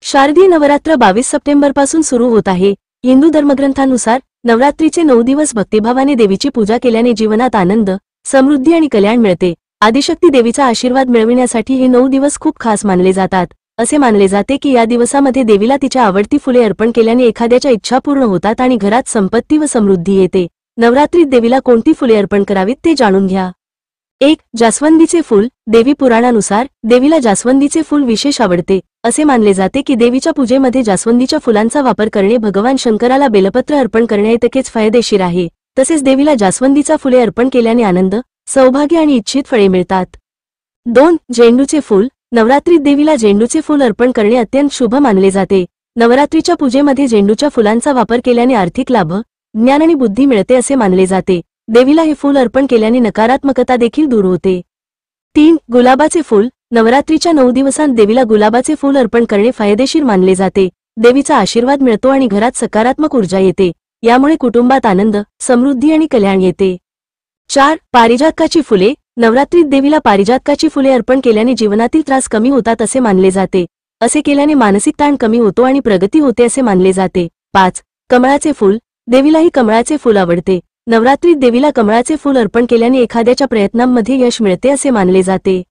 शारदीय नवरात्र 22 सप्टेंबरपासून सुरू होत आहे। हिंदू धर्मग्रंथानुसार नवरात्रीचे 9 दिवस भक्तिभावाने देवीची पूजा केल्याने जीवनात आनंद, समृद्धी आणि कल्याण मिळते। आदिशक्ती देवीचा आशीर्वाद मिळविण्यासाठी हे 9 दिवस खूप खास मानले जातात। असे मानले जाते की या दिवसामध्ये देवीला तिच्या आवडती फुले अर्पण केल्याने एखाद्याच्या इच्छा पूर्ण होतात आणि घरात संपत्ती व समृद्धी येते। नवरात्रीत देवीला कोणती फुले अर्पण करावीत ते जाणून घ्या। 1. जास्वंदीचे फूल। देवी पुराणानुसार देवीला जास्वंदीचे फूल विशेष आवडते। असे मानले जाते की देवीच्या पूजेमध्ये जास्वंदीच्या फुलांचा वापर करणे भगवान शंकराला बेलपत्र अर्पण करण्याइतकेच फायदेशीर आहे। तसेच देवीला जास्वंदीचा फुले अर्पण केल्याने आनंद, सौभाग्य आणि इच्छित फळे मिळतात। 2. झेंडूचे फूल। नवरात्रीत देवीला झेंडूचे फूल अर्पण करणे अत्यंत शुभ मानले जाते। नवरात्रीच्या पूजेमध्ये झेंडूच्या फुलांचा वापर केल्याने आर्थिक लाभ, ज्ञान आणि बुद्धी मिळते असे मानले जाते। देवीला हे फूल अर्पण केल्याने नकारात्मकता देखील दूर होते। 3. गुलाबाचे फूल। नवरात्रीच्या 9 दिवसांत देवीला गुलाबाचे फूल अर्पण करणे फायदेशीर मानले जाते। देवीचा आशीर्वाद मिळतो आणि घरात सकारात्मक ऊर्जा येते। यामुळे कुटुंबात आनंद, समृद्धी आणि कल्याण येते। 4. पारिजातकाची फुले। नवरात्रीत देवीला पारिजातकाची फुले अर्पण केल्याने जीवनातील त्रास कमी होतात असे मानले जाते। असे केल्याने मानसिक ताण कमी होतो आणि प्रगती होते असे मानले जाते। 5. कमळाचे फूल। देवीलाही कमळाचे फूल आवडते। नवरात्रीत देवीला कमळाचे फूल अर्पण केल्याने एखाद्याच्या प्रयत्नांमध्ये यश मिळते असे मानले जाते।